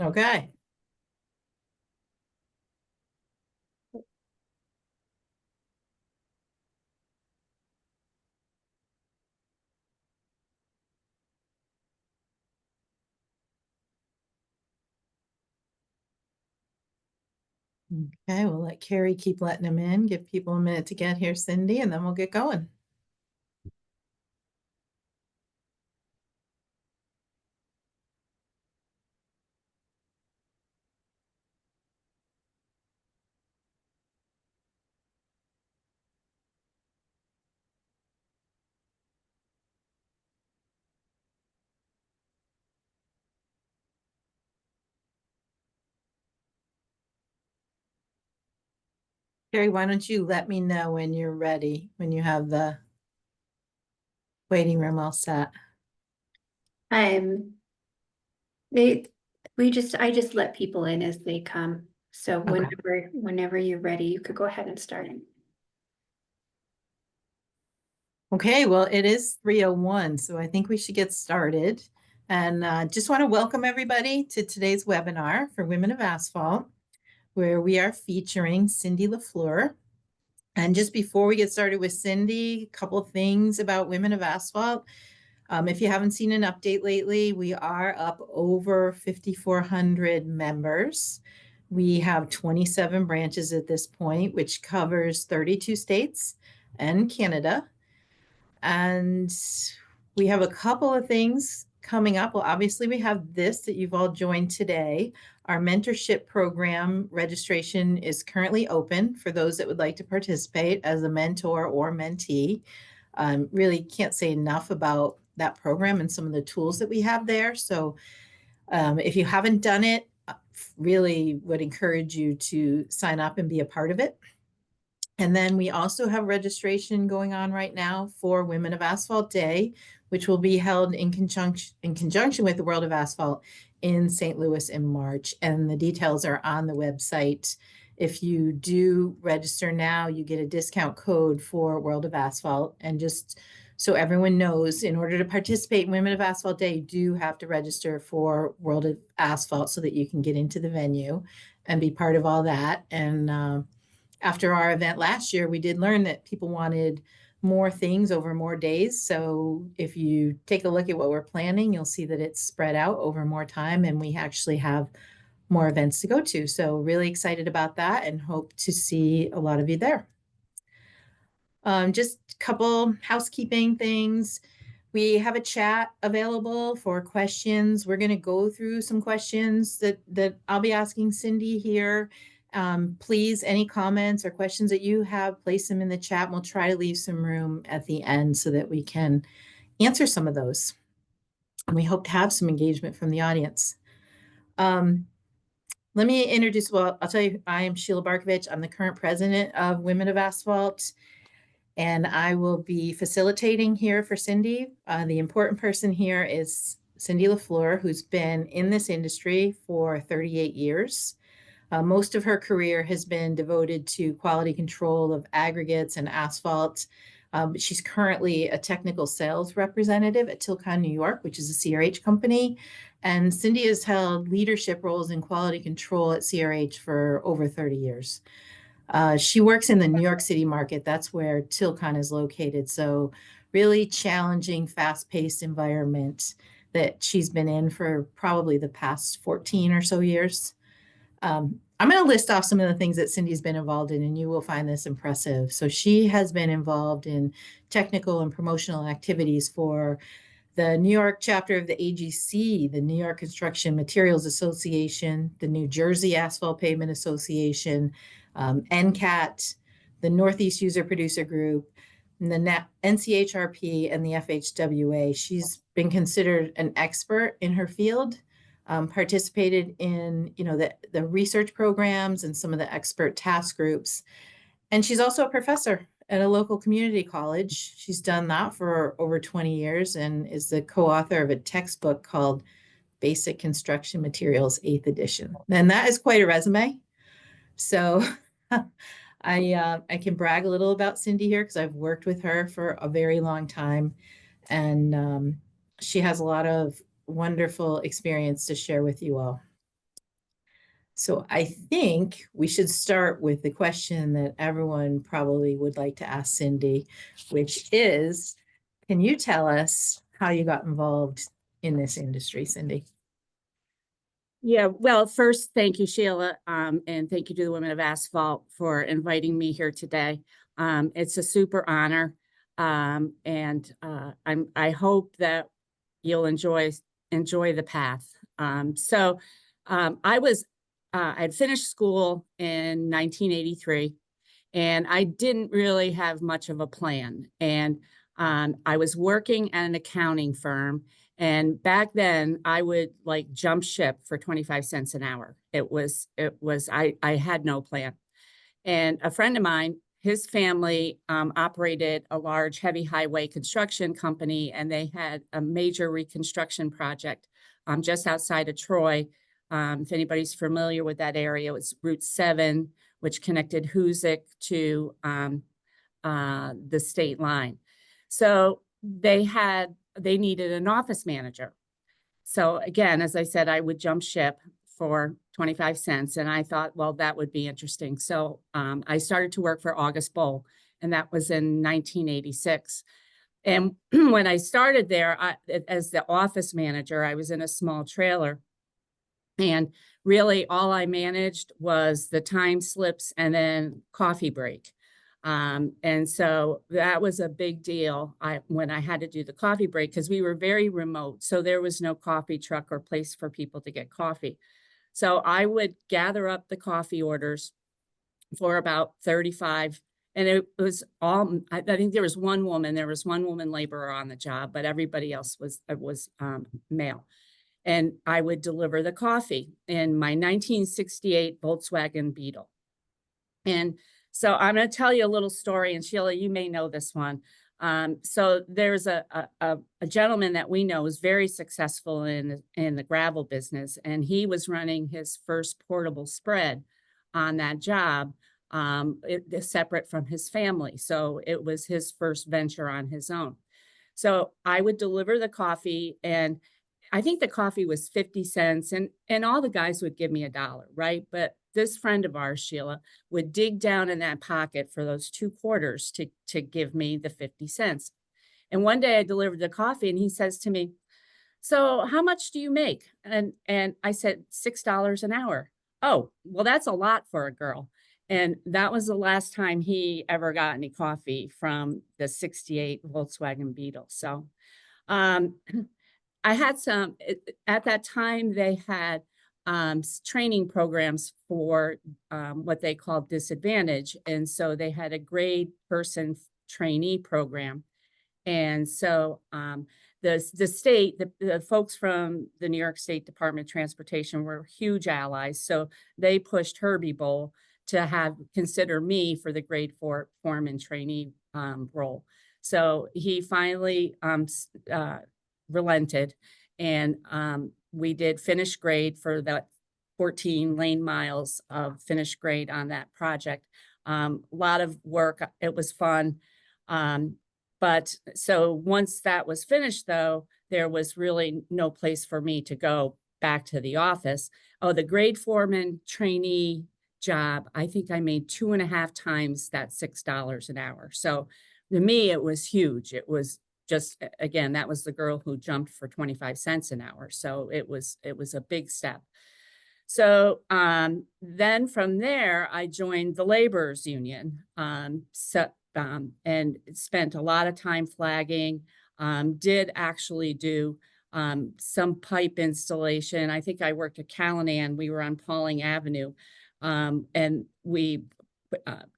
Okay. Okay, we'll let Carrie keep letting them in, give people a minute to get here, Cindy, and then we'll get going. Carrie, why don't you let me know when you're ready, when you have the waiting room all set? I'm they I just let people in as they come. So Okay. whenever you're ready, you could go ahead and start. Okay, well, it is 3:01, so I think we should get started. And just want to welcome everybody to today's webinar for Women of Asphalt, where we are featuring Cindy LaFleur. And just before we get started with Cindy, a couple of things about Women of Asphalt. If you haven't seen an update lately, we are up over 5,400 members. We have 27 branches at this point, which covers 32 states and Canada. And we have a couple of things coming up. Well, obviously, we have this that you've all joined today. Our mentorship program registration is currently open for those that would like to participate as a mentor or mentee. Really can't say enough about that program and some of the tools that we have there. So if you haven't done it, really would encourage you to sign up and be a part of it. And then we also have registration going on right now for Women of Asphalt Day, which will be held in conjunction with the World of Asphalt in St. Louis in March. And the details are on the website. If you do register now, you get a discount code for World of Asphalt. And just so everyone knows, in order to participate in Women of Asphalt Day, you do have to register for World of Asphalt so that you can get into the venue and be part of all that. And after our event last year, we did learn that people wanted more things over more days. So if you take a look at what we're planning, you'll see that it's spread out over more time and we actually have more events to go to. So really excited about that and hope to see a lot of you there. Just a couple housekeeping things. We have a chat available for questions. We're going to go through some questions that I'll be asking Cindy here. Please, any comments or questions that you have, place them in the chat. And we'll try to leave some room at the end so that we can answer some of those. And we hope to have some engagement from the audience. Let me introduce, well, I'll tell you, I am Sheila Barkovich. I'm the current president of Women of Asphalt. And I will be facilitating here for Cindy. The important person here is Cindy LaFleur, who's been in this industry for 38 years. Most of her career has been devoted to quality control of aggregates and asphalt. She's currently a technical sales representative at Tilcon, New York, which is a CRH company. And Cindy has held leadership roles in quality control at CRH for over 30 years. She works in the New York City market. That's where Tilcon is located. So really challenging, fast-paced environment that she's been in for probably the past 14 or so years. I'm going to list off some of the things that Cindy's been involved in, and you will find this impressive. So she has been involved in technical and promotional activities for the New York chapter of the AGC, the New York Construction Materials Association, the New Jersey Asphalt Pavement Association, NCAT, the Northeast User Producer Group, and the NCHRP, and the FHWA. She's been considered an expert in her field, participated in the research programs and some of the expert task groups. And she's also a professor at a local community college. She's done that for over 20 years and is the co-author of a textbook called Basic Construction Materials, 8th edition. And that is quite a resume. So I can brag a little about Cindy here because I've worked with her for a very long time. And she has a lot of wonderful experience to share with you all. So I think we should start with the question that everyone probably would like to ask Cindy, which is, can you tell us how you got involved in this industry, Cindy? Yeah, well, first, thank you, Sheila, and thank you to the Women of Asphalt for inviting me here today. It's a super honor, and I hope that you'll enjoy the path. I'd finished school in 1983, and I didn't really have much of a plan. And I was working at an accounting firm. And back then I would like jump ship for 25 cents an hour. I had no plan. And a friend of mine, his family operated a large heavy highway construction company, and they had a major reconstruction project just outside of Troy. If anybody's familiar with that area, it was Route 7, which connected Hoosick to the state line. So they needed an office manager. So again, as I said, I would jump ship for 25 cents. And I thought, well, that would be interesting. So I started to work for August Bowl, and that was in 1986. And when I started there as the office manager, I was in a small trailer. And really all I managed was the time slips and then coffee break. And so that was a big deal when I had to do the coffee break, because we were very remote. So there was no coffee truck or place for people to get coffee. So I would gather up the coffee orders for about 35. And it was all, I think there was one woman laborer on the job, but everybody else was male. And I would deliver the coffee in my 1968 Volkswagen Beetle. And so I'm going to tell you a little story, and Sheila, you may know this one. So there's a gentleman that we know is very successful in the gravel business, and he was running his first portable spread on that job, separate from his family. So it was his first venture on his own. So I would deliver the coffee, and I think the coffee was 50 cents, and all the guys would give me $1, right? But this friend of ours, Sheila, would dig down in that pocket for those 2 quarters to give me the 50 cents. And one day I delivered the coffee, and he says to me, "So how much do you make?" And I said, $6 an hour. "Oh, well, that's a lot for a girl." And that was the last time he ever got any coffee from the 68 Volkswagen Beetle. So um, I had at that time, they had training programs for what they called disadvantage. And so they had a grade person trainee program. And so the folks from the New York State Department of Transportation were huge allies. So they pushed Herbie Bowl to consider me for the grade 4 foreman trainee role. So he finally relented, and we did finish grade for that 14 lane miles of finished grade on that project. A lot of work. It was fun. But so once that was finished, though, there was really no place for me to go back to the office. Oh, the grade foreman trainee job, I think I made 2.5 times that $6 an hour. So to me, it was huge. It was just, again, that was the girl who jumped for 25 cents an hour. So it was a big step. So then from there, I joined the laborers union, and spent a lot of time flagging, did actually do some pipe installation. I think I worked at Callanan. We were on Pauling Avenue, and we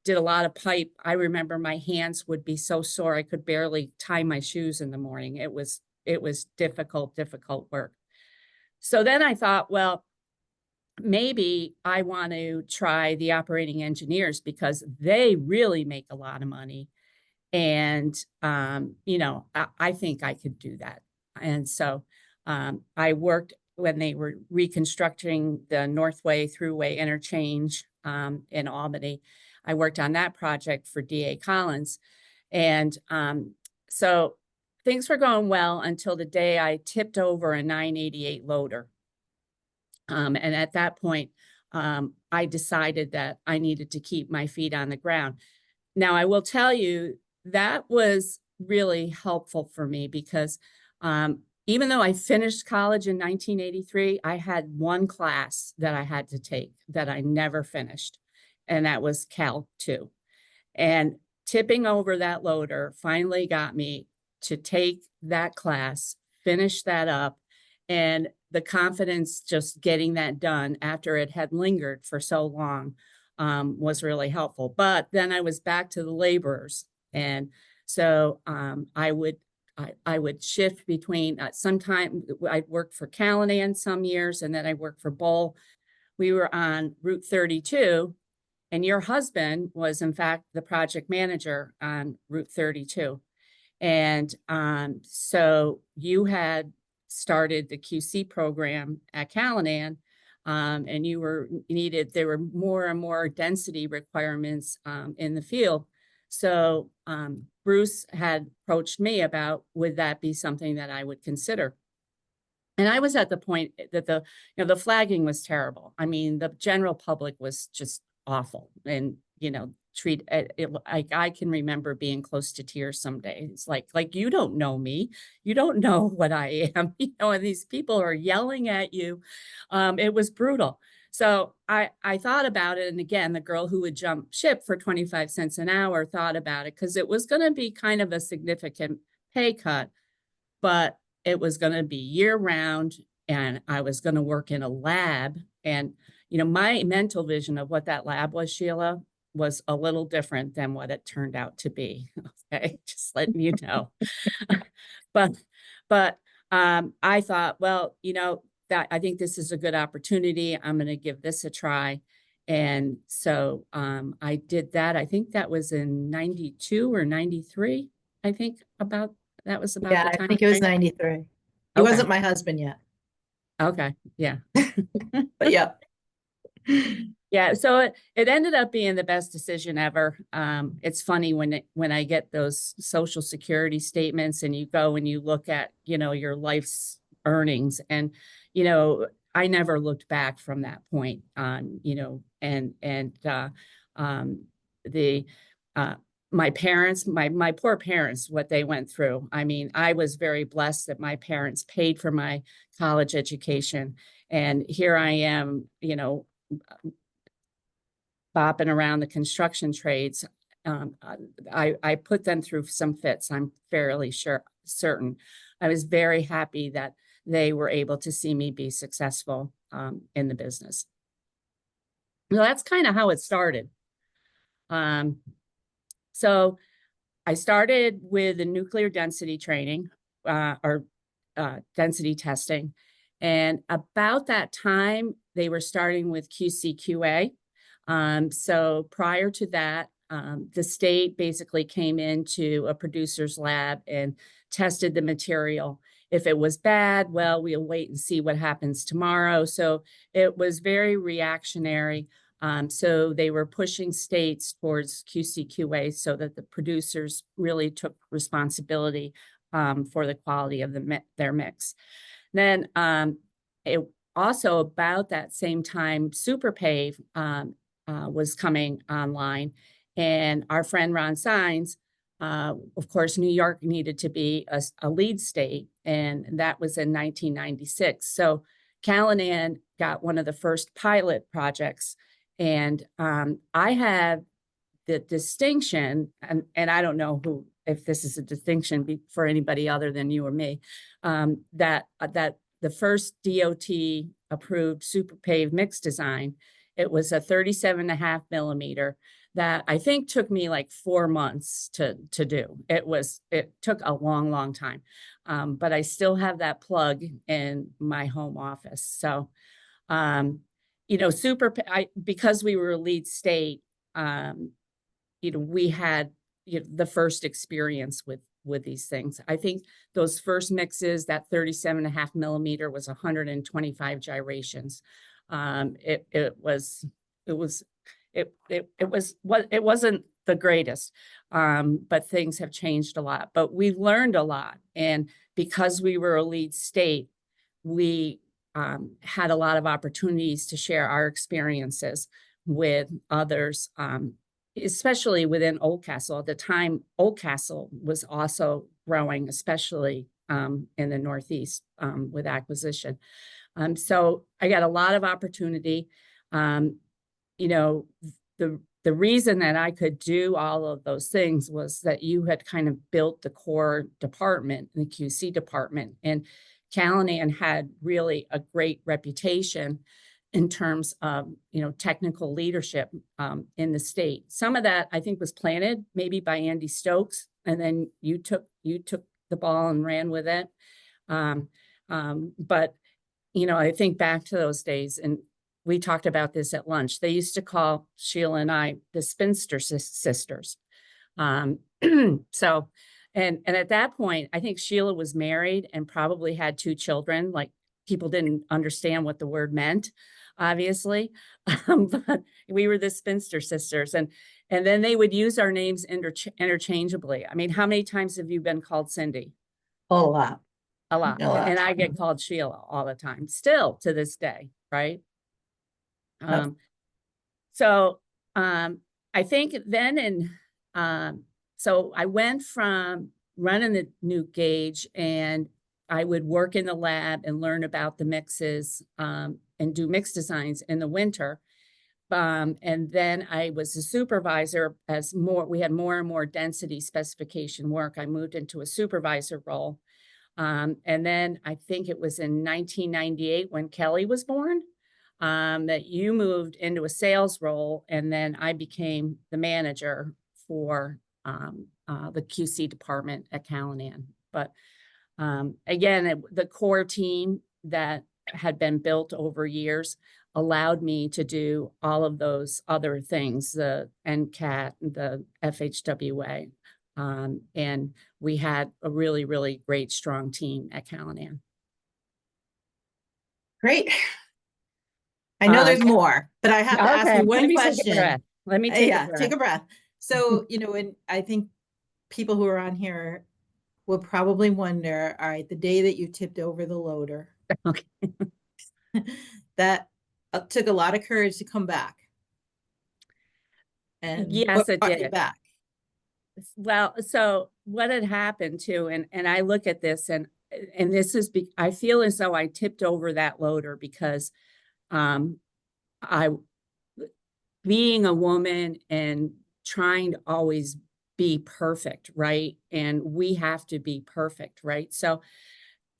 did a lot of pipe. I remember my hands would be so sore I could barely tie my shoes in the morning. It was difficult work. So then I thought, well, maybe I want to try the operating engineers, because they really make a lot of money. And, I think I could do that. And so I worked when they were reconstructing the Northway Thruway interchange in Albany. I worked on that project for D.A. Collins. And so things were going well until the day I tipped over a 988 loader. And at that point, I decided that I needed to keep my feet on the ground. Now, I will tell you that was really helpful for me because even though I finished college in 1983, I had one class that I had to take that I never finished, and that was Cal 2. And tipping over that loader finally got me to take that class, finish that up, and the confidence just getting that done after it had lingered for so long was really helpful. But then I was back to the laborers. And so I would shift between sometime I'd worked for Callanan some years, and then I worked for Bull. We were on Route 32, and your husband was, in fact, the project manager on Route 32. And so you had started the QC program at Callanan, and there were more and more density requirements in the field. So Bruce had approached me about, would that be something that I would consider? And I was at the point that the flagging was terrible. I mean, the general public was just awful, and treat it like I can remember being close to tears some days. Like you don't know me, you don't know what I am, and these people are yelling at you. It was brutal. So I thought about it, and again, the girl who would jump ship for 25 cents an hour thought about it because it was going to be kind of a significant pay cut, but it was going to be year round, and I was going to work in a lab. And my mental vision of what that lab was, Sheila, was a little different than what it turned out to be. Okay, just letting you know. but I thought, well, that I think this is a good opportunity. I'm going to give this a try. And so I did that. I think that was in 92 or 93. I think that was about Yeah, the I time. think it was 93. He Okay. wasn't my husband yet, Okay. Yeah. but yeah. Yeah, so it ended up being the best decision ever. It's funny when I get those Social Security statements and you go and you look at, your life's earnings, and, I never looked back from that point on, the my parents, my poor parents, what they went through. I mean, I was very blessed that my parents paid for my college education, and here I am, bopping around the construction trades. I put them through some fits, I'm fairly certain. I was very happy that they were able to see me be successful in the business. Well, that's kind of how it started. So I started with the nuclear density training or density testing. And about that time, they were starting with QC/QA. So prior to that, the state basically came into a producer's lab and tested the material. If it was bad, well, we'll wait and see what happens tomorrow. So it was very reactionary. So they were pushing states towards QC/QA so that the producers really took responsibility for the quality of their mix. Then it also about that same time, SuperPave was coming online, and our friend Ron Sines, of course, New York needed to be a lead state, and that was in 1996. So Callanan got one of the first pilot projects, and I had the distinction, and I don't know if this is a distinction for anybody other than you or me, that the first DOT approved SuperPave mix design, it was a 37.5 millimeter that I think took me like 4 months to do. It took a long time, but I still have that plug in my home office. So, because we were a lead state, we had the first experience with these things. I think those first mixes, that 37.5 millimeter was 125 gyrations. It wasn't the greatest, but things have changed a lot. But we learned a lot, and because we were a lead state, we had a lot of opportunities to share our experiences with others, especially within Oldcastle. At the time, Oldcastle was also growing, especially in the Northeast with acquisition. So I got a lot of opportunity. You know, the reason that I could do all of those things was that you had kind of built the core department, the QC department, and Callahan had really a great reputation in terms of, you know, technical leadership in the state. Some of that I think was planted maybe by Andy Stokes, and then you took the ball and ran with it. But you know, I think back to those days, and we talked about this at lunch. They used to call Sheila and I the spinster sisters. So, and at that point, I think Sheila was married and probably had 2 children. Like, people didn't understand what the word meant, obviously. But we were the spinster sisters, and then they would use our names interchangeably. I mean, how many times have you been called Cindy? A lot. A lot. A lot. And I get called Sheila all the time, still to this day, right? Yep. So I think then so I went from running the new gauge, and I would work in the lab and learn about the mixes and do mix designs in the winter. And then I was a supervisor as we had more and more density specification work. I moved into a supervisor role. And then I think it was in 1998 when Kelly was born, that you moved into a sales role, and then I became the manager for the QC department at Callahan. But again, the core team that had been built over years allowed me to do all of those other things, the NCAT, the FHWA. And we had a really, really great, strong team at Callahan. Great. I know there's more, but I have to ask you one question. Let me take a breath. Take a breath. So, you know, and I think people who are on here will probably wonder, all right, the day that you tipped over the loader, Okay. that took a lot of courage to come back. And yes, it brought did. you back? Well, so what had happened too, and I look at this, and this is, I feel as though I tipped over that loader because I, being a woman and trying to always be perfect, right? And we have to be perfect, right? So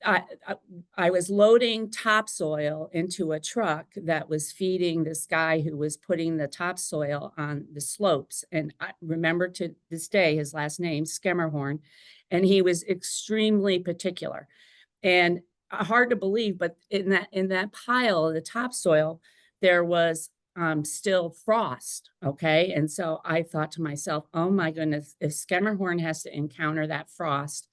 I was loading topsoil into a truck that was feeding this guy who was putting the topsoil on the slopes. And I remember to this day, his last name, Skemmerhorn, and he was extremely particular. And hard to believe, but in that pile of the topsoil, there was still frost, okay? And so I thought to myself, oh my goodness, if Skemmerhorn has to encounter that frost,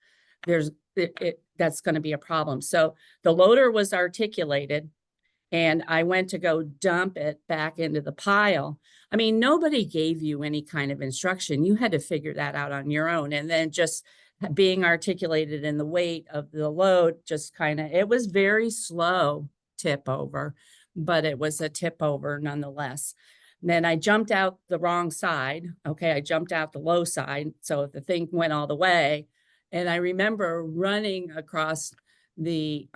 that's going to be a problem. So the loader was articulated, and I went to go dump it back into the pile. I mean, nobody gave you any kind of instruction. You had to figure that out on your own. And then just being articulated in the weight of the load, just kind of, it was very slow tip over, but it was a tip over nonetheless. And then I jumped out the wrong side. Okay, I jumped out the low side. So if the thing went all the way, and I remember running across the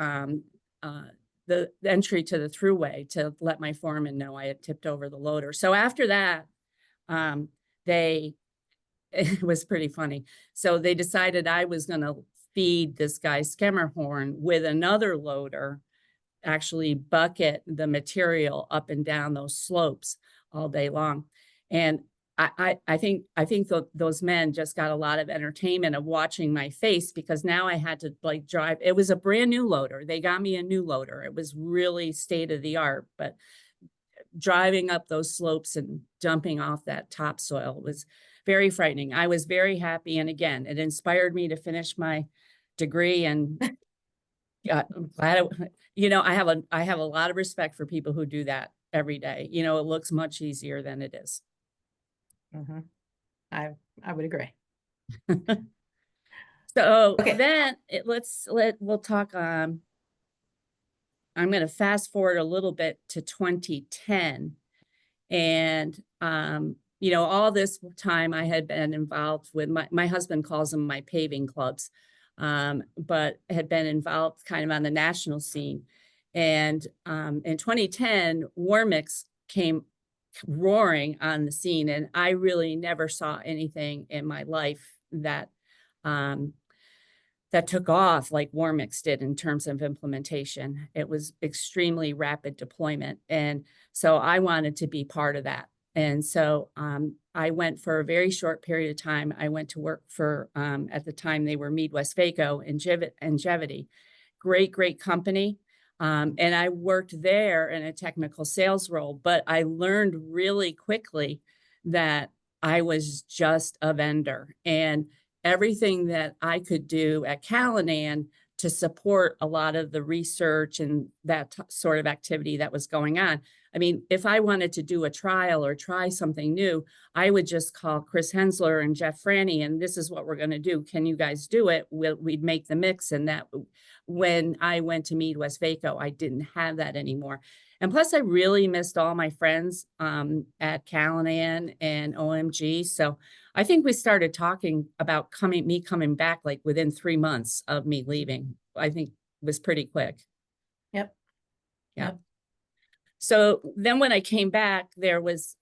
entry to the thruway to let my foreman know I had tipped over the loader. So after that, it was pretty funny. So they decided I was going to feed this guy Skemmerhorn with another loader, actually bucket the material up and down those slopes all day long. And I think those men just got a lot of entertainment of watching my face, because now I had to like drive. It was a brand new loader. They got me a new loader. It was really state of the art, but driving up those slopes and dumping off that topsoil was very frightening. I was very happy. And again, it inspired me to finish my degree, and I'm glad you know, I have a lot of respect for people who do that every day. You know, it looks much easier than it is. Mm-hmm. I would agree. So okay. Then we'll talk I'm going to fast forward a little bit to 2010. And, you know, all this time I had been involved with my husband calls them my paving clubs, but had been involved kind of on the national scene. And in 2010, War Mix came roaring on the scene, and I really never saw anything in my life that um, that took off like War Mix did in terms of implementation. It was extremely rapid deployment. And so I wanted to be part of that. And so I went for a very short period of time. I went to work for, at the time they were Midwest-Vaco and Ingevity. Great company. And I worked there in a technical sales role, but I learned really quickly that I was just a vendor. And everything that I could do at Callanan to support a lot of the research and that sort of activity that was going on. I mean, if I wanted to do a trial or try something new, I would just call Chris Hensler and Jeff Franny, and this is what we're going to do. Can you guys do it? We'd make the mix. And that when I went to Midwest-Vaco, I didn't have that anymore. And plus, I really missed all my friends at Callanan and OMG. So I think we started talking about me coming back like within 3 months of me leaving. I think it was pretty quick. Yep. Yeah. So then when I came back, there was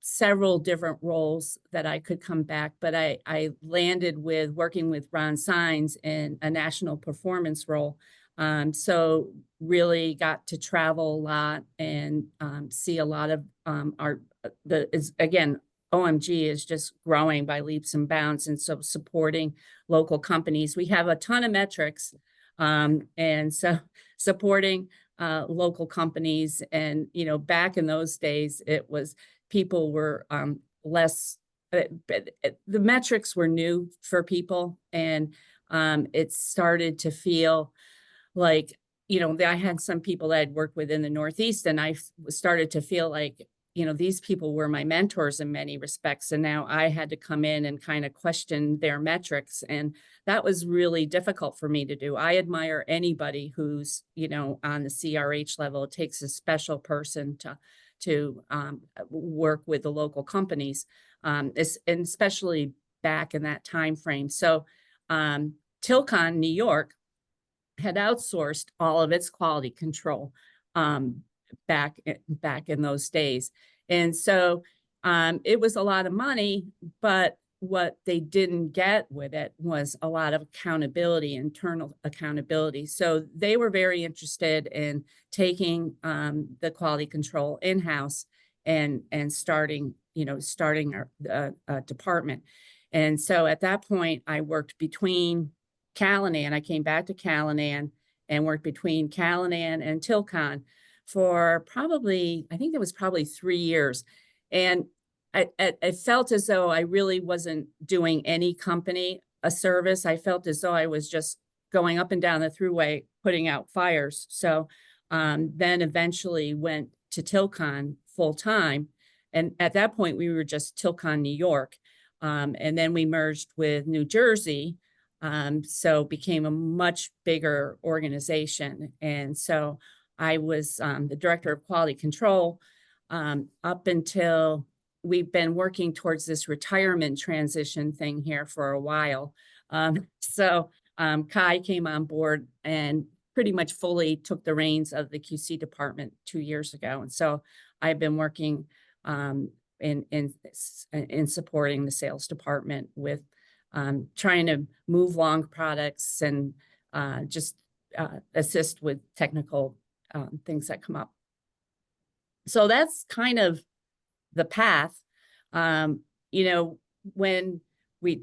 several different roles that I could come back, but I landed with working with Ron Sines in a national performance role. So really got to travel a lot and see a lot of again, OMG is just growing by leaps and bounds. And so supporting local companies, we have a ton of metrics. And so supporting local companies. And, you know, back in those days, it was people were less, the metrics were new for people. And it started to feel like, you know, I had some people that I'd worked with in the Northeast, and I started to feel like, you know, these people were my mentors in many respects. And now I had to come in and kind of question their metrics. And that was really difficult for me to do. I admire anybody who's, you know, on the CRH level. It takes a special person to work with the local companies, and especially back in that time frame. So Tilcon, New York, had outsourced all of its quality control back in those days. And so it was a lot of money, but what they didn't get with it was a lot of accountability, internal accountability. So they were very interested in taking the quality control in-house and starting a department. And so at that point, I worked between Callanan. I came back to Callanan and worked between Callanan and Tilcon for probably, I think it was probably 3 years. And I felt as though I really wasn't doing any company a service. I felt as though I was just going up and down the thruway, putting out fires. So then eventually went to Tilcon full time. And at that point, we were just Tilcon, New York. And then we merged with New Jersey. So became a much bigger organization. And so I was the director of quality control up until we've been working towards this retirement transition thing here for a while. So Kai came on board and pretty much fully took the reins of the QC department 2 years ago. And so I've been working in supporting the sales department with trying to move long products and just assist with technical things that come up. So that's kind of the path. You know, when we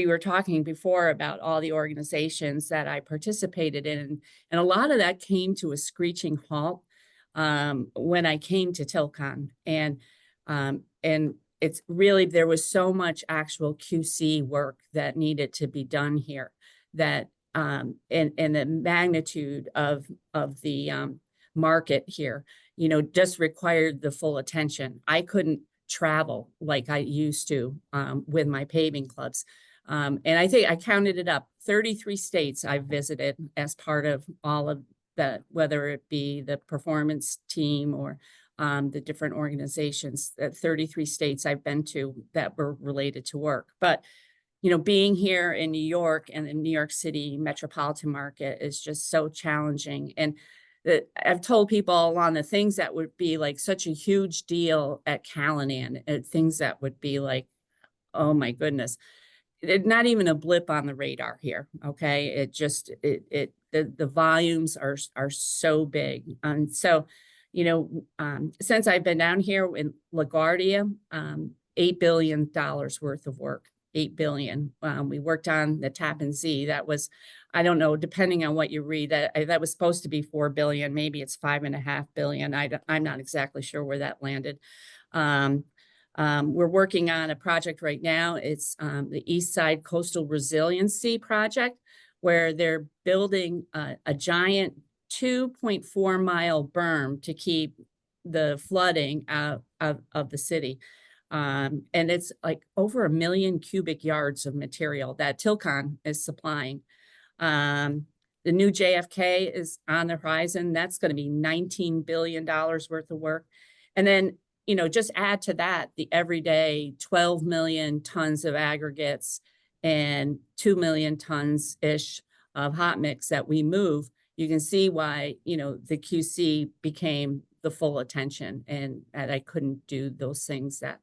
were talking before about all the organizations that I participated in, and a lot of that came to a screeching halt when I came to Tilcon. And it's really, there was so much actual QC work that needed to be done here that, and the magnitude of the market here, you know, just required the full attention. I couldn't travel like I used to with my paving clubs. And I think I counted it up, 33 states I've visited as part of all of that, whether it be the performance team or the different organizations, 33 states I've been to that were related to work. But, you know, being here in New York and the New York City metropolitan market is just so challenging. And I've told people along the things that would be like such a huge deal at Callanan, and things that would be like, oh my goodness, not even a blip on the radar here. Okay. It just, the volumes are so big. And so, you know, since I've been down here in LaGuardia, $8 billion worth of work, 8 billion. We worked on the Tappan Zee. That was, I don't know, depending on what you read, that was supposed to be 4 billion. Maybe it's 5.5 billion. I'm not exactly sure where that landed. We're working on a project right now. It's the East Side Coastal Resiliency Project, where they're building a giant 2.4-mile berm to keep the flooding out of the city. And it's like over 1 million cubic yards of material that Tilcon is supplying. The new JFK is on the horizon. That's going to be $19 billion worth of work. And then, you know, just add to that the everyday 12 million tons of aggregates and 2 million tons-ish of hot mix that we move. You can see why, you know, the QC became the full attention, and I couldn't do those things that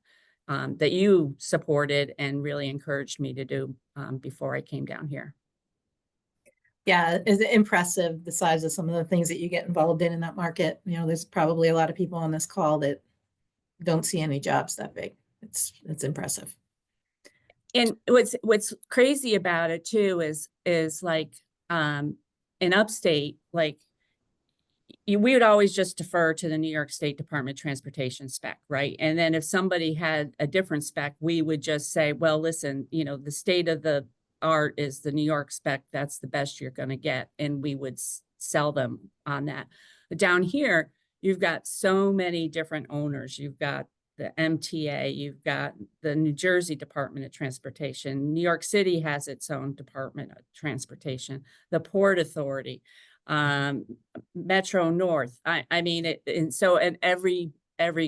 that you supported and really encouraged me to do before I came down here. Yeah, it's impressive, the size of some of the things that you get involved in that market. You know, there's probably a lot of people on this call that don't see any jobs that big. It's impressive. And what's crazy about it too is like in upstate, like we would always just defer to the New York State Department of Transportation spec, right? And then if somebody had a different spec, we would just say, well, listen, you know, the state of the art is the New York spec. That's the best you're going to get. And we would sell them on that. But down here, you've got so many different owners. You've got the MTA, you've got the New Jersey Department of Transportation. New York City has its own Department of Transportation, the Port Authority, Metro North. I mean, and every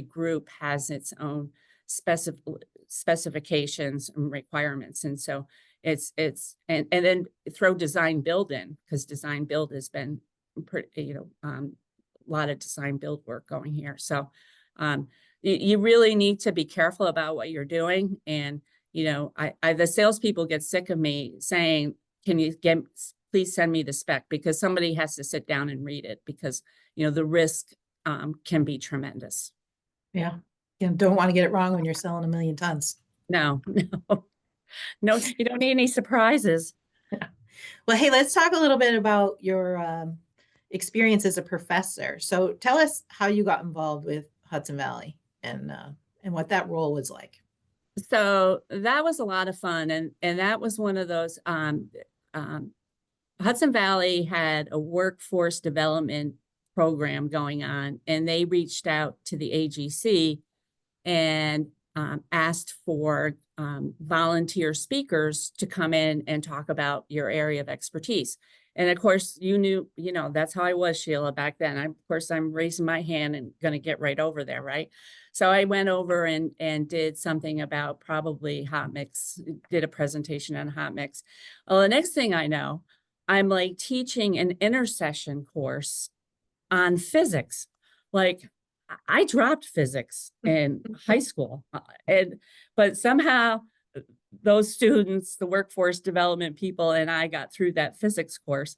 group has its own specifications and requirements. And so and then throw design build in, because design build has been pretty, you know, a lot of design build work going here. So you really need to be careful about what you're doing. And, you know, the salespeople get sick of me saying, can you please send me the spec, because somebody has to sit down and read it, because, you know, the risk can be tremendous. Yeah. You don't want to get it wrong when you're selling 1 million tons. No, no, you don't need any surprises. Yeah. Well, hey, let's talk a little bit about your experience as a professor. So tell us how you got involved with Hudson Valley and what that role was like. So that was a lot of fun. And that was one of those, Hudson Valley had a workforce development program going on, and they reached out to the AGC and asked for volunteer speakers to come in and talk about your area of expertise. And of course, you knew, you know, that's how I was, Sheila, back then. Of course, I'm raising my hand and going to get right over there, right? So I went over and did something about probably hot mix, did a presentation on hot mix. Well, the next thing I know, I'm like teaching an intercession course on physics. Like, I dropped physics in high school, but somehow those students, the workforce development people, and I got through that physics course.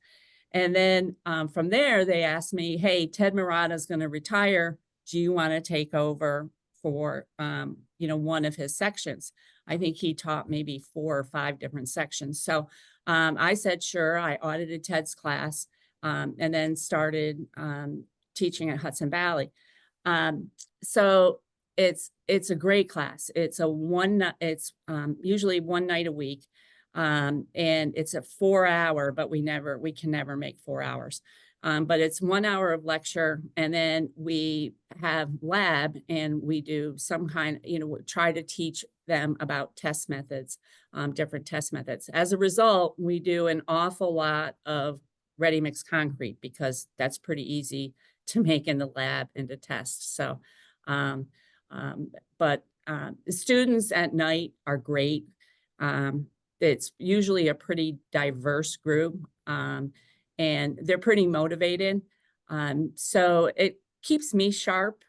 And then from there, they asked me, hey, Ted Murata is going to retire. Do you want to take over for, you know, one of his sections? I think he taught maybe 4 or 5 different sections. So I said, sure. I audited Ted's class and then started teaching at Hudson Valley. So it's a great class. It's usually one night a week. And it's a 4-hour, but we can never make 4 hours. But it's 1 hour of lecture, and then we have lab, and we do some kind, you know, try to teach them about test methods, different test methods. As a result, we do an awful lot of ready mix concrete because that's pretty easy to make in the lab and to test. So, the students at night are great. It's usually a pretty diverse group, and they're pretty motivated. So it keeps me sharp,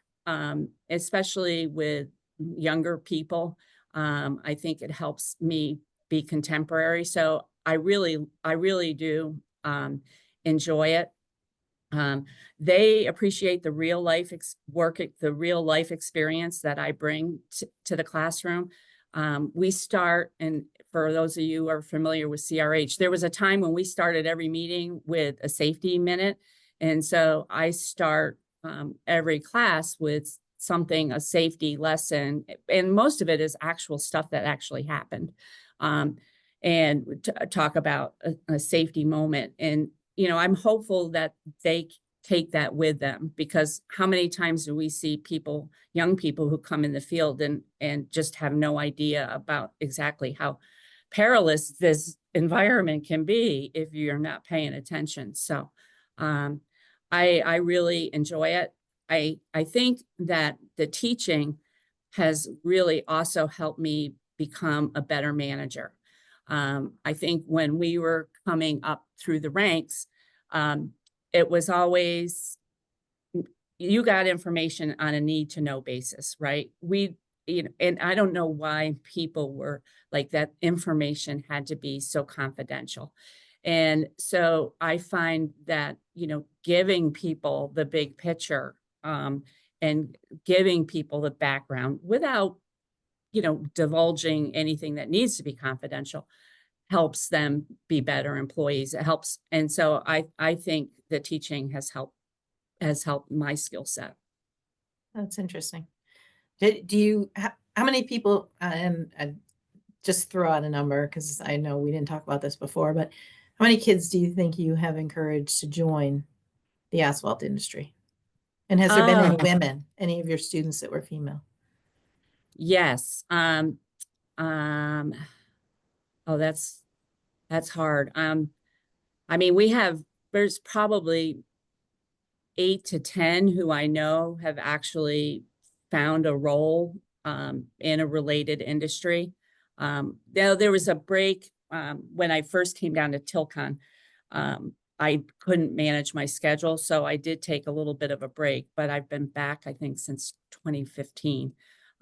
especially with younger people. I think it helps me be contemporary. So I really do enjoy it. They appreciate the real life the real life experience that I bring to the classroom. We start, and for those of you who are familiar with CRH, there was a time when we started every meeting with a safety minute. And so I start every class with something, a safety lesson, and most of it is actual stuff that actually happened. And talk about a safety moment. And, I'm hopeful that they take that with them, because how many times do we see people, young people who come in the field and just have no idea about exactly how perilous this environment can be if you're not paying attention. So I really enjoy it. I think that the teaching has really also helped me become a better manager. I think when we were coming up through the ranks, it was always, you got information on a need to know basis, right? And I don't know why people were like that. Information had to be so confidential. And so I find that, giving people the big picture, and giving people the background without, divulging anything that needs to be confidential, helps them be better employees. It helps. And so I think the teaching has helped my skill set. That's interesting. How many people, and I just throw out a number because I know we didn't talk about this before, but how many kids do you think you have encouraged to join the asphalt industry? And has there been any women, any of your students that were female? Yes. Oh, that's hard. I mean, there's probably 8 to 10 who I know have actually found a role in a related industry. There was a break when I first came down to Tilcon. I couldn't manage my schedule, so I did take a little bit of a break, but I've been back, I think, since 2015.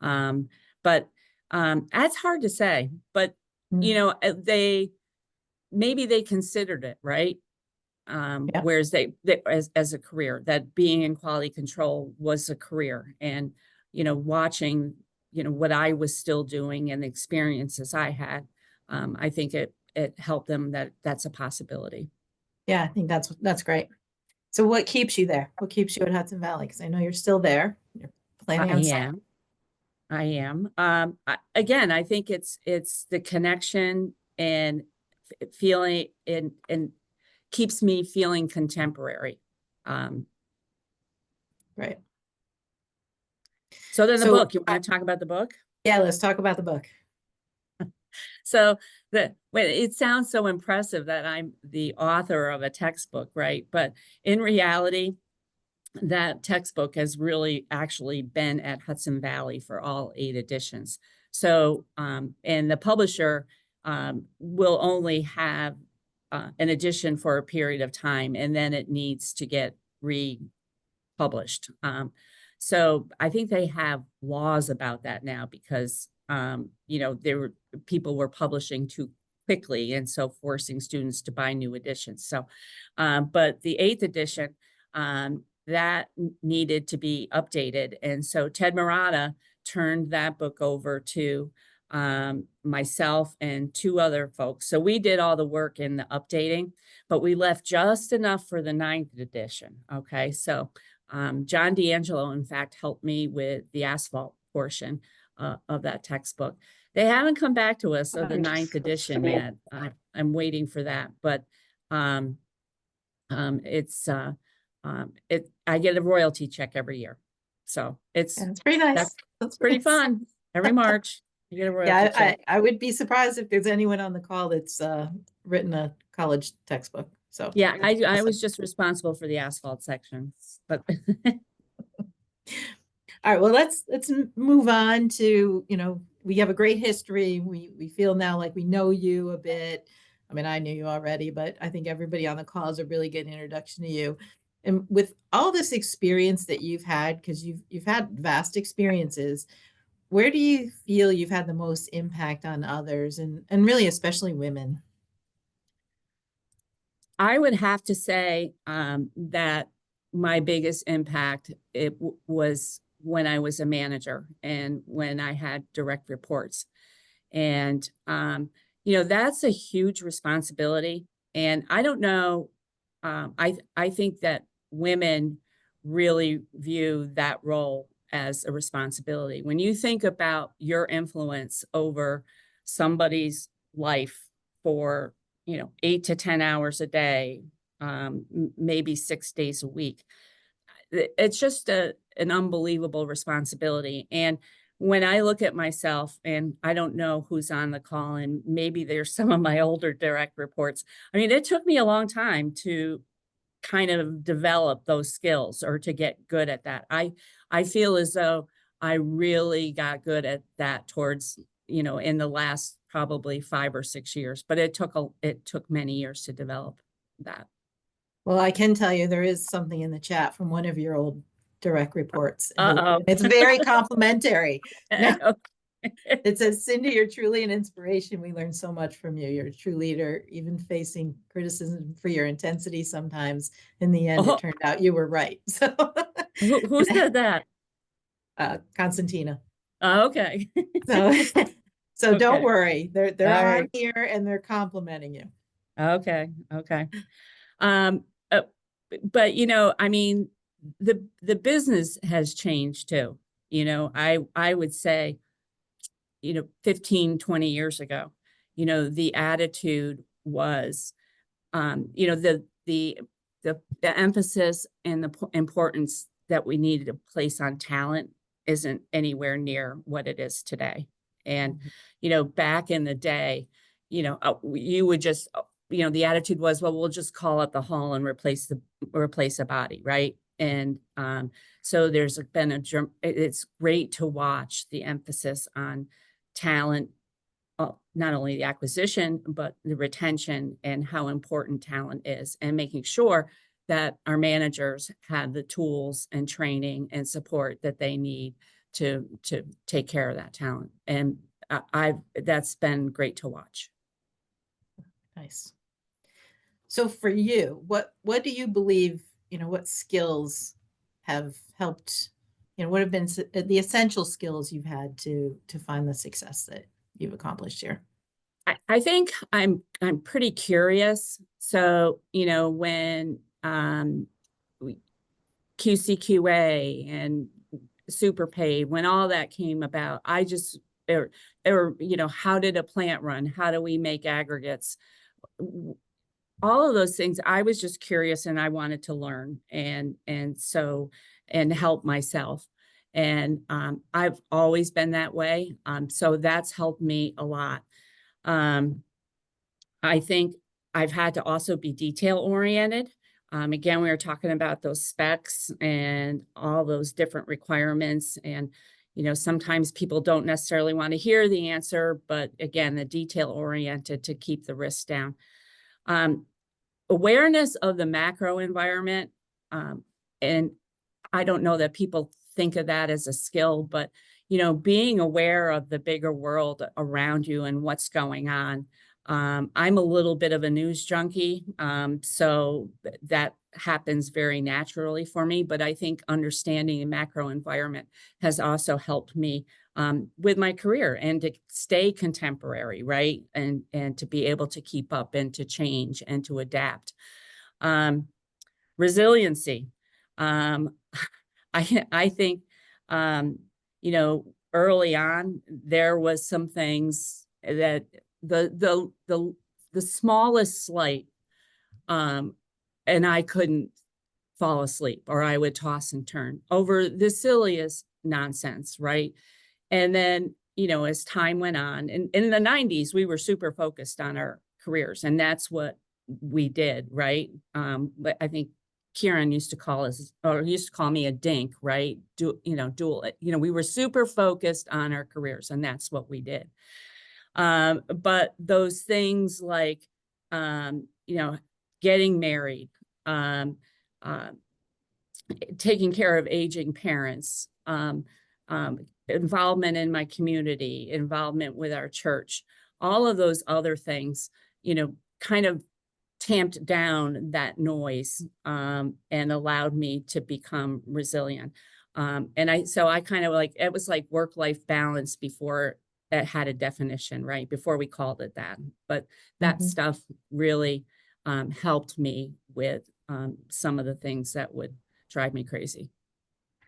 But that's hard to say, but maybe they considered it, right? Yeah. Whereas as a career, that being in quality control was a career, and, watching, what I was still doing and the experiences I had, I think it helped them that's a possibility. Yeah, I think that's great. So what keeps you there? What keeps you at Hudson Valley? Because I know you're still there. You're planning on I am. Again, I think it's the connection and feeling and keeps me feeling contemporary. Right. So then the book, you want to talk about the book? Yeah, let's talk about the book. So it sounds so impressive that I'm the author of a textbook, right? But in reality, that textbook has really actually been at Hudson Valley for all 8 editions. So, and the publisher will only have an edition for a period of time, and then it needs to get republished. So I think they have laws about that now because, people were publishing too quickly, and so forcing students to buy new editions. So, but the 8th edition, that needed to be updated. And so Ted Murata turned that book over to myself and 2 other folks. So we did all the work in the updating, but we left just enough for the 9th edition. Okay. So John D'Angelo, in fact, helped me with the asphalt portion of that textbook. They haven't come back to us of the 9th edition yet. I'm waiting for that, but I get a royalty check every year. So it's pretty nice. That's pretty fun. Every March, you get a royalty Yeah, check. I would be surprised if there's anyone on the call that's written a college textbook. So. Yeah, I Awesome. was just responsible for the asphalt section, but All right, well, let's move on to, we have a great history. We feel now like we know you a bit. I mean, I knew you already, but I think everybody on the call is a really good introduction to you. And with all this experience that you've had, because you've had vast experiences, where do you feel you've had the most impact on others and really especially women? I would have to say that my biggest impact was when I was a manager and when I had direct reports. And that's a huge responsibility. And I don't know, I think that women really view that role as a responsibility. When you think about your influence over somebody's life for 8 to 10 hours a day, maybe 6 days a week, it's just an unbelievable responsibility. And when I look at myself, and I don't know who's on the call, and maybe there's some of my older direct reports. I mean, it took me a long time to kind of develop those skills or to get good at that. I feel as though I really got good at that towards, in the last probably 5 or 6 years, but it took many years to develop that. Well, I can tell you there is something in the chat from one of your old direct reports. Uh-oh. It's very complimentary. Now, Okay. it says, Cindy, you're truly an inspiration. We learned so much from you. You're a true leader, even facing criticism for your intensity sometimes. In the end, it Oh, turned out you were right. So, who said that? Constantina. Okay. So, so don't Okay. worry. They're All on right. here and they're complimenting you. Okay. Okay. Um, uh, but I mean, the business has changed too. I would say, 15, 20 years ago, the attitude was, the emphasis and the importance that we needed to place on talent isn't anywhere near what it is today. And, back in the day, you would just, the attitude was, well, we'll just call it the hall and replace a body, right? And so there's been it's great to watch the emphasis on talent, not only the acquisition, but the retention and how important talent is, and making sure that our managers have the tools and training and support that they need to take care of that talent. And that's been great to watch. Nice. So for you, what do you believe, what skills have helped, what have been the essential skills you've had to find the success that you've accomplished here? I think I'm pretty curious. So, when QCQA and super paid, when all that came about, I just, how did a plant run? How do we make aggregates? All of those things, I was just curious and I wanted to learn and help myself. And I've always been that way. So that's helped me a lot. I think I've had to also be detail oriented. Again, we were talking about those specs and all those different requirements. And, sometimes people don't necessarily want to hear the answer, but again, the detail oriented to keep the risk down. Awareness of the macro environment. And I don't know that people think of that as a skill, but, being aware of the bigger world around you and what's going on. I'm a little bit of a news junkie, so that happens very naturally for me. But I think understanding the macro environment has also helped me with my career and to stay contemporary, right? And to be able to keep up and to change and to adapt. Resiliency. I think, early on, there was some things that the smallest slight, and I couldn't fall asleep, or I would toss and turn over the silliest nonsense, right? And then, as time went on, and in the 90s, we were super focused on our careers, and that's what we did, right? But I think Kieran used to call us, or used to call me a dink, right? Dual, we were super focused on our careers, and that's what we did. But those things like, getting married, uh, taking care of aging parents, involvement in my community, involvement with our church, all of those other things, kind of tamped down that noise, and allowed me to become resilient. So I kind of like, it was like work-life balance before it had a definition, right? Before we called it that. But that stuff really helped me with some of the things that would drive me crazy.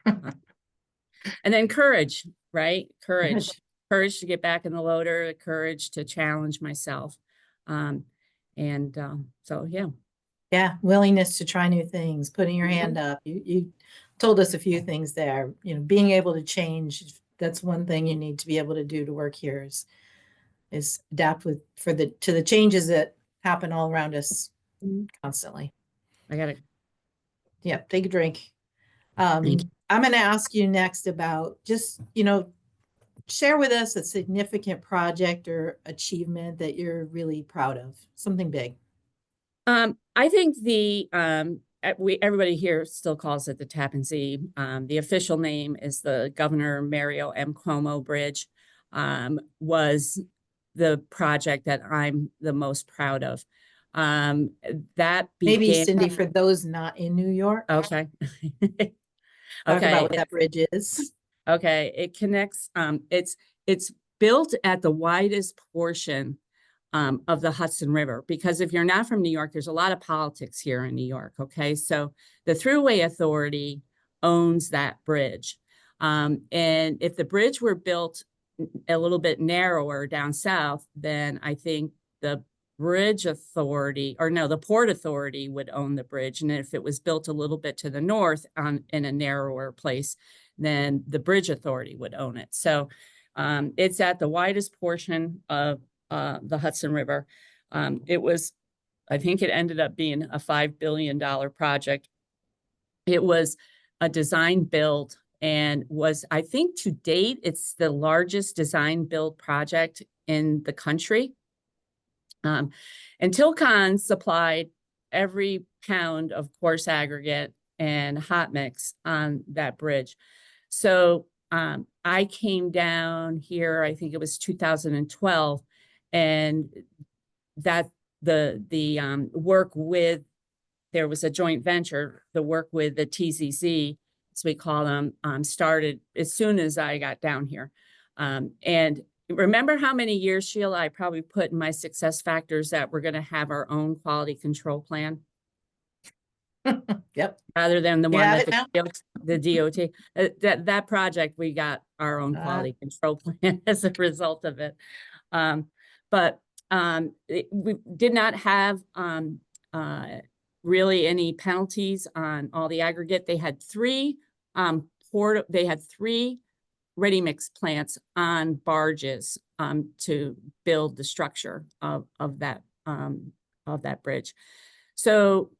And then courage, right? Courage to get back in the loader, courage to challenge myself. So, yeah. Yeah, willingness to try new things, putting your hand up. You told us a few things there. Being able to change, that's one thing you need to be able to do to work here is adapt to the changes that happen all around us constantly. I got it. Yeah, take a drink. Thank you. I'm going to ask you next about just, share with us a significant project or achievement that you're really proud of, something big. I think everybody here still calls it the Tappan Zee. The official name is the Governor Mario M. Cuomo Bridge, was the project that I'm the most proud of. That Maybe began. Cindy, for those not in New York, Okay. talk about what that bridge is. Okay, it connects. It's built at the widest portion of the Hudson River, because if you're not from New York, there's a lot of politics here in New York. Okay, so the Thruway Authority owns that bridge, and if the bridge were built a little bit narrower down south, then I think the Bridge Authority, or no, the Port Authority would own the bridge, and if it was built a little bit to the north in a narrower place, then the Bridge Authority would own it. So it's at the widest portion of the Hudson River. I think it ended up being a $5 billion project. It was a design build, and was, I think to date, it's the largest design build project in the country. And Tilcon supplied every pound of coarse aggregate and hot mix on that bridge. So I came down here, I think it was 2012, and that the work with, there was a joint venture, the work with the TZZ, as we call them, started as soon as I got down here. And remember how many years, Sheila, I probably put in my success factors that we're going to have our own quality control plan? Yep. Rather than the one that the DOT, that project, we got our own quality control plan as a result of it. But we did not have really any penalties on all the aggregate. They had three ready mix plants on barges to build the structure of that bridge. So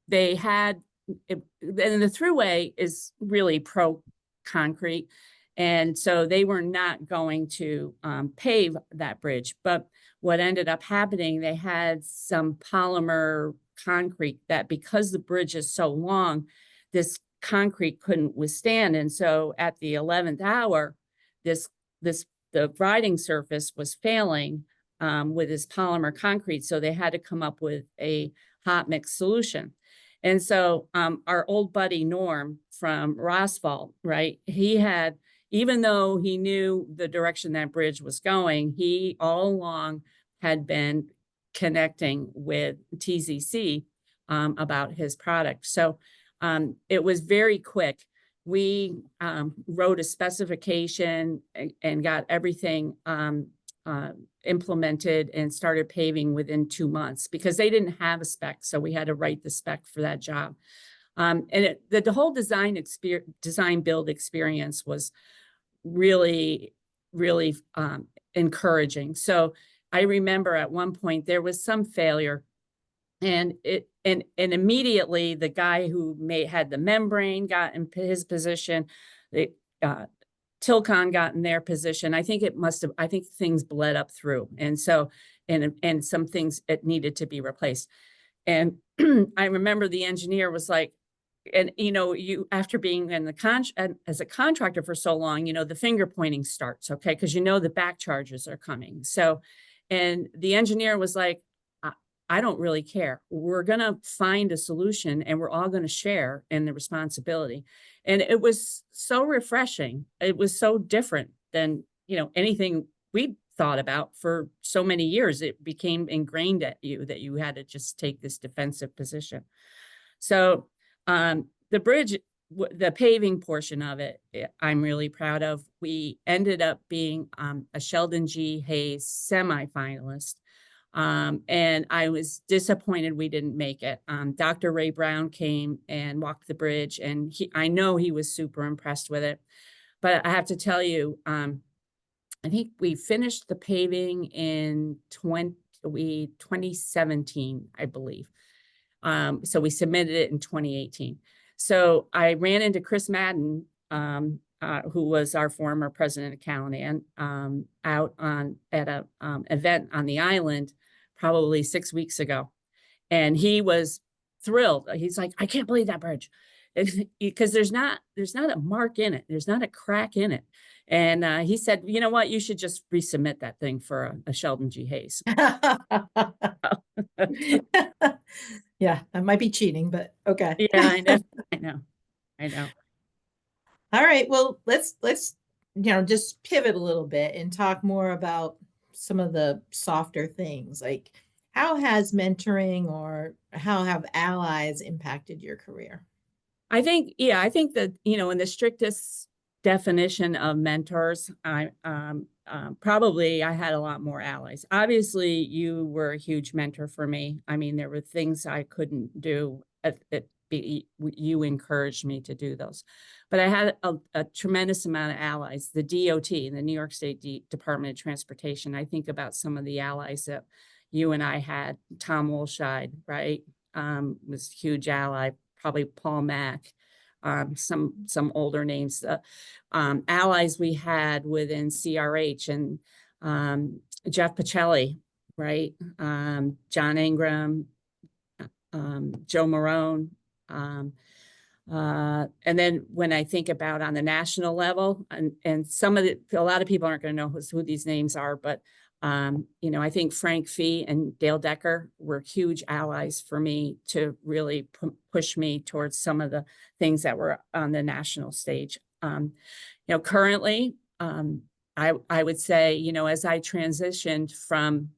they had, and the Thruway is really pro concrete, and so they were not going to pave that bridge. But what ended up happening, they had some polymer concrete that, because the bridge is so long, this concrete couldn't withstand. And so at the 11th hour, the riding surface was failing with this polymer concrete. So they had to come up with a hot mix solution. And so our old buddy Norm from Asphalt, right? He had, even though he knew the direction that bridge was going, he all along had been connecting with TZC about his product. So it was very quick. We wrote a specification and got everything implemented and started paving within 2 months, because they didn't have a spec. So we had to write the spec for that job. And the whole design build experience was really, really encouraging. So I remember at one point there was some failure and immediately the guy who had the membrane got in his position, the Tilcon got in their position. I think things bled up through. And so, and some things it needed to be replaced. And I remember the engineer was like, and you, after being in the as a contractor for so long, the finger pointing starts, okay? Because the back charges are coming. So, and the engineer was like, I don't really care. We're going to find a solution and we're all going to share in the responsibility. And it was so refreshing. It was so different than, anything we thought about for so many years. It became ingrained at you that you had to just take this defensive position. So the bridge, the paving portion of it, I'm really proud of. We ended up being a Sheldon G. Hayes semifinalist. And I was disappointed we didn't make it. Dr. Ray Brown came and walked the bridge, and I know he was super impressed with it. But I have to tell you, I think we finished the paving in 2017, I believe. So we submitted it in 2018. So I ran into Chris Madden, who was our former president of Callahan, out at a event on the island probably 6 weeks ago. And he was thrilled. He's like, I can't believe that bridge. Because there's not a mark in it. There's not a crack in it. And he said, you know what, you should just resubmit that thing for a Sheldon G. Hayes. Yeah, that might be cheating, but okay. Yeah, I know. All right, well, let's just pivot a little bit and talk more about some of the softer things. Like, how has mentoring or how have allies impacted your career? I think that, in the strictest definition of mentors, probably I had a lot more allies. Obviously, you were a huge mentor for me. I mean, there were things I couldn't do. You encouraged me to do those. But I had a tremendous amount of allies. The DOT, the New York State Department of Transportation. I think about some of the allies that you and I had. Tom Wolscheid, right? Was a huge ally. Probably Paul Mack. Some older names. Allies we had within CRH and Jeff Pacelli, right? John Ingram, Joe Marone. And then when I think about on the national level, and a lot of people aren't going to know who these names are, but I think Frank Fee and Dale Decker were huge allies for me to really push me towards some of the things that were on the national stage. Currently, I would say, as I transitioned from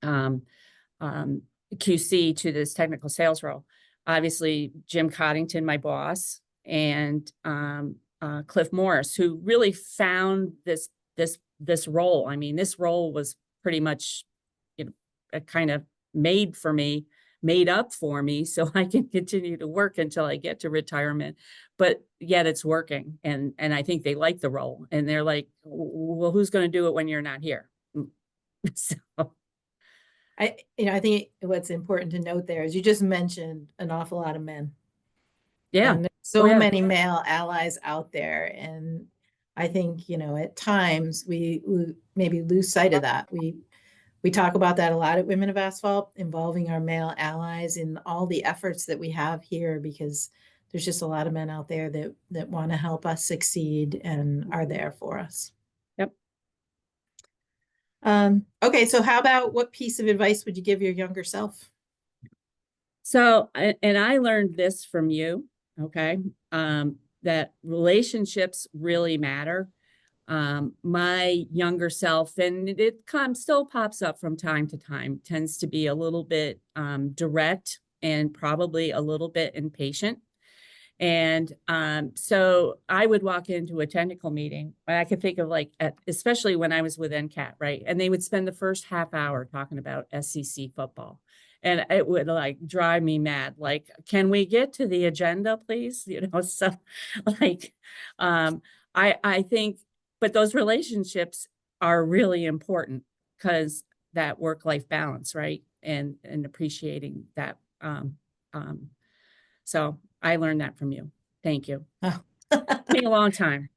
QC to this technical sales role, obviously Jim Coddington, my boss, and Cliff Morris, who really found this role. I mean, this role was pretty much, kind of made up for me so I can continue to work until I get to retirement, but yet it's working. And I think they like the role, and they're like, well, who's going to do it when you're not here? So I think what's important to note there is you just mentioned an awful lot of men. Yeah. And there's so many male allies out there. And I think, at times we maybe lose sight of that. We talk about that a lot at Women of Asphalt, involving our male allies in all the efforts that we have here, because there's just a lot of men out there that want to help us succeed and are there for us. Yep. Okay, so how about, what piece of advice would you give your younger self? So, and I learned this from you, okay, that relationships really matter. My younger self, and it still pops up from time to time, tends to be a little bit direct and probably a little bit impatient. And so I would walk into a technical meeting, I could think of especially when I was with NCAT, right? And they would spend the first half hour talking about SEC football. And it would drive me mad. Like, can we get to the agenda, please? So I think, but those relationships are really important because that work-life balance, right? and appreciating that. So I learned that from you. Thank you. Oh. It's been a long time.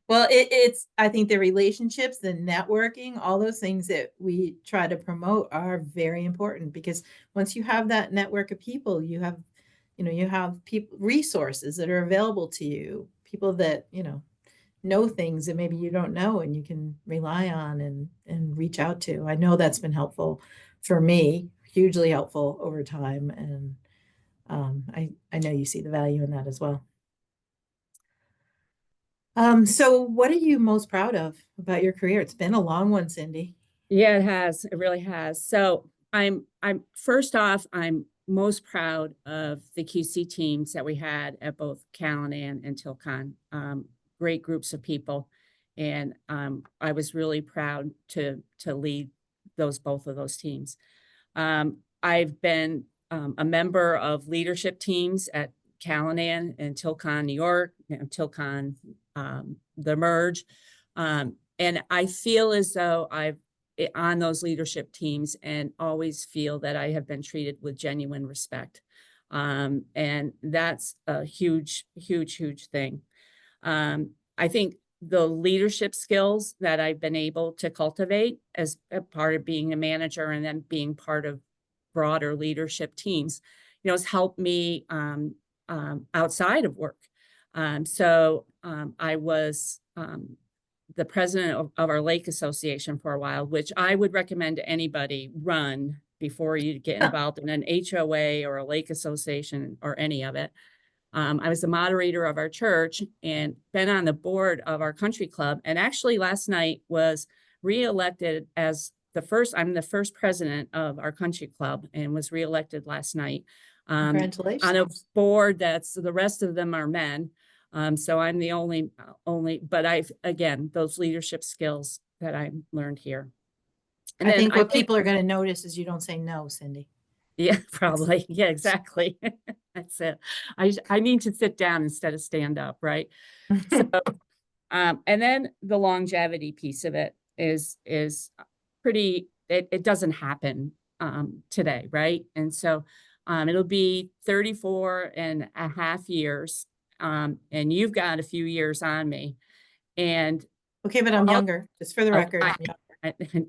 Well, it's, I think the relationships, the networking, all those things that we try to promote are very important, because once you have that network of people, you have, you have people, resources that are available to you, people that, know things that maybe you don't know and you can rely on and reach out to. I know that's been helpful for me, hugely helpful over time. And I know you see the value in that as well. So what are you most proud of about your career? It's been a long one, Cindy. Yeah, it has. It really has. So I'm first off, I'm most proud of the QC teams that we had at both Callanan and Tilcon. Great groups of people. And I was really proud to lead both of those teams. I've been a member of leadership teams at Callanan and Tilcon, New York, Tilcon, the merge. And I feel as though I've on those leadership teams and always feel that I have been treated with genuine respect. And that's a huge, huge, huge thing. I think the leadership skills that I've been able to cultivate as a part of being a manager and then being part of broader leadership teams, has helped me outside of work. I was the president of our lake association for a while, which I would recommend to anybody run before you get involved in an HOA or a lake association or any of it. I was the moderator of our church and been on the board of our country club. And actually last night was reelected as I'm the first president of our country club and was reelected last night. Congratulations. On a board that's the rest of them are men. So I'm the only, but again, those leadership skills that I learned here. And I think what people are going to notice is you don't say no, Cindy. Yeah, probably. Yeah, exactly. That's it. I need to sit down instead of stand up, right? So, and then the longevity piece of it is pretty, it doesn't happen today, right? And so it'll be 34 and a half years. And you've got a few years on me. And okay, but I'm younger, just for the record.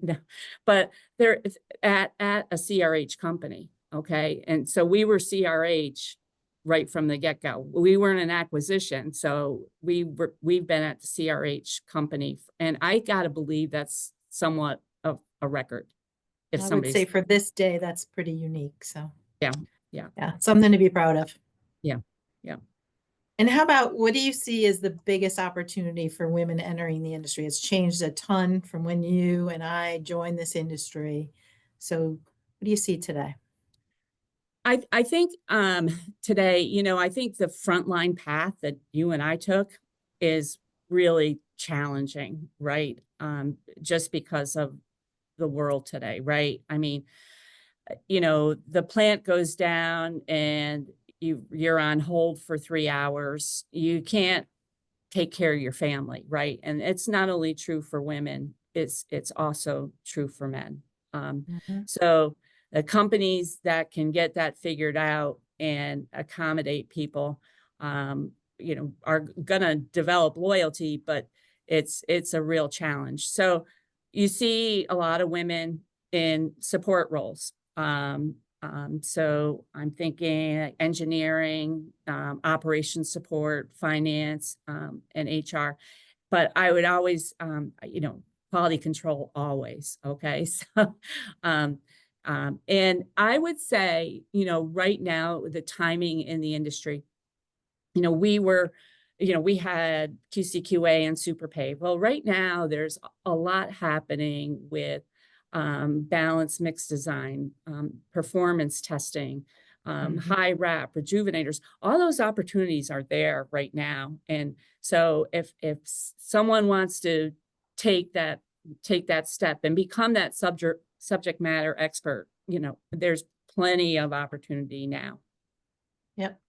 No, but they're at a CRH company. Okay. And so we were CRH right from the get-go. We weren't an acquisition. So we've been at the CRH company. And I got to believe that's somewhat of a record. If I would say for this day, that's pretty unique. So yeah. Something to be proud of. Yeah. And how about, what do you see as the biggest opportunity for women entering the industry? It's changed a ton from when you and I joined this industry. So what do you see today? I think today, I think the frontline path that you and I took is really challenging, right? Just because of the world today, right? I mean, the plant goes down and you're on hold for 3 hours. You can't take care of your family, right? And it's not only true for women, it's also true for men. So the companies that can get that figured out and accommodate people, are gonna develop loyalty, but it's a real challenge. So you see a lot of women in support roles. So I'm thinking engineering, operations support, finance, and HR. But I would always, quality control always. Okay. So, and I would say, right now, the timing in the industry, we had QCQA and SuperPay. Well, right now there's a lot happening with balance mix design, performance testing, high wrap, rejuvenators. All those opportunities are there right now. And so if someone wants to take that step and become that subject matter expert, there's plenty of opportunity now. Yep.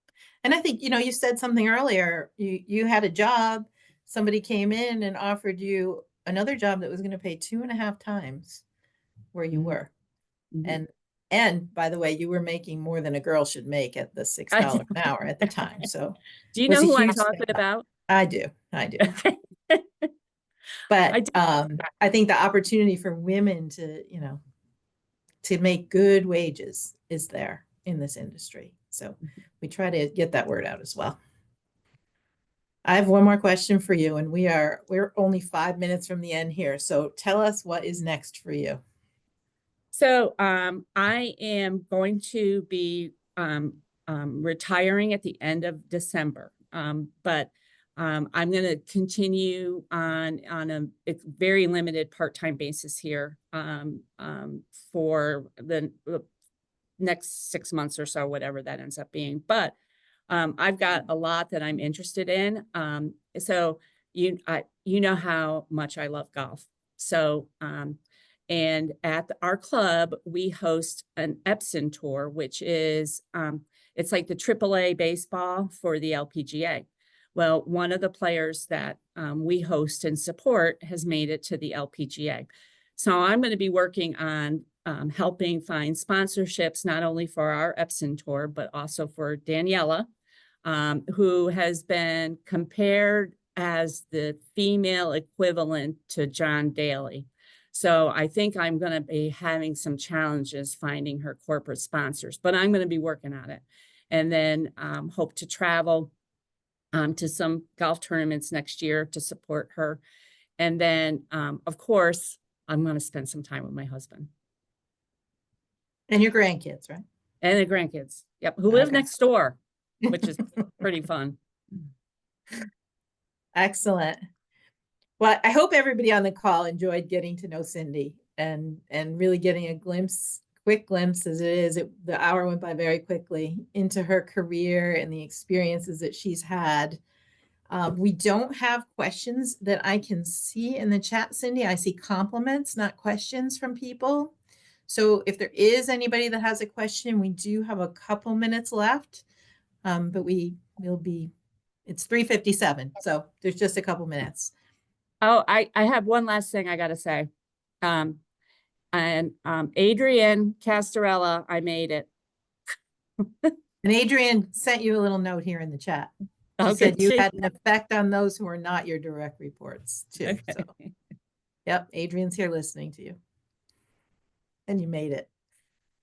And I think, you said something earlier, you had a job, somebody came in and offered you another job that was going to pay 2.5 times where you were. Mhm. And by the way, you were making more than a girl should make at the $6 an hour at the time. So Do you was know a who I'm huge talking step up. about? I do. I do. Okay. I But do. I think the opportunity for women to, to make good wages is there in this industry. So we try to get that word out as well. I have one more question for you, and we're only 5 minutes from the end here. So tell us what is next for you. So I am going to be retiring at the end of December. But I'm going to continue on a very limited part-time basis here for the next 6 months or so, whatever that ends up being. But I've got a lot that I'm interested in. So you know how much I love golf. So and at our club, we host an Epson tour, which is it's like the AAA baseball for the LPGA. Well, one of the players that we host and support has made it to the LPGA. So I'm going to be working on helping find sponsorships, not only for our Epson tour, but also for Daniela, who has been compared as the female equivalent to John Daly. So I think I'm going to be having some challenges finding her corporate sponsors, but I'm going to be working on it. And then hope to travel to some golf tournaments next year to support her. And then, of course, I'm going to spend some time with my husband. And your grandkids, right? And the grandkids. Yep. Who live Okay. next door, which is pretty fun. Excellent. Well, I hope everybody on the call enjoyed getting to know Cindy and really getting a quick glimpse as it is. The hour went by very quickly into her career and the experiences that she's had. We don't have questions that I can see in the chat, Cindy. I see compliments, not questions from people. So if there is anybody that has a question, we do have a couple minutes left, but it's 3:57, so there's just a couple minutes. Oh, I have one last thing I got to say. Adrienne Castorella, I made it. And Adrienne sent you a little note here in the chat. She Okay, said you had an effect on those who are not your direct reports too. Okay. So, yep, Adrienne's here listening to you. And you made it.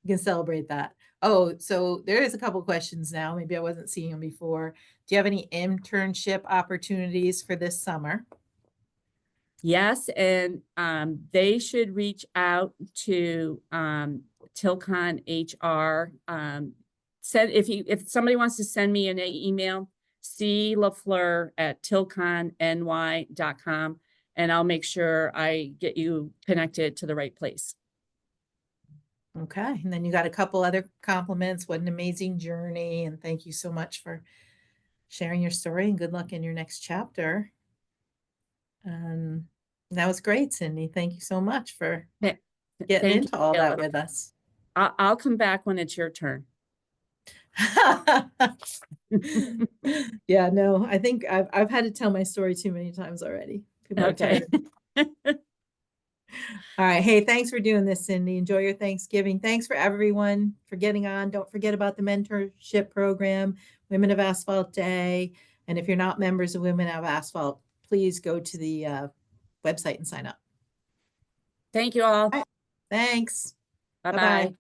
You can celebrate that. Oh, so there is a couple questions now. Maybe I wasn't seeing them before. Do you have any internship opportunities for this summer? Yes, and they should reach out to Tilcon HR. If somebody wants to send me an email, LaFleur at tilconny.com, and I'll make sure I get you connected to the right place. Okay, and then you got a couple other compliments. What an amazing journey, and thank you so much for sharing your story, and good luck in your next chapter. That was great, Cindy. Thank you so much for getting into all that with us. I'll come back when it's your turn. Yeah, no, I think I've had to tell my story too many times already. People are Okay. tired. All right. Hey, thanks for doing this, Cindy. Enjoy your Thanksgiving. Thanks for everyone for getting on. Don't forget about the mentorship program, Women of Asphalt Day. And if you're not members of Women of Asphalt, please go to the website and sign up. Thank you all. Thanks. Bye-bye. Bye-bye.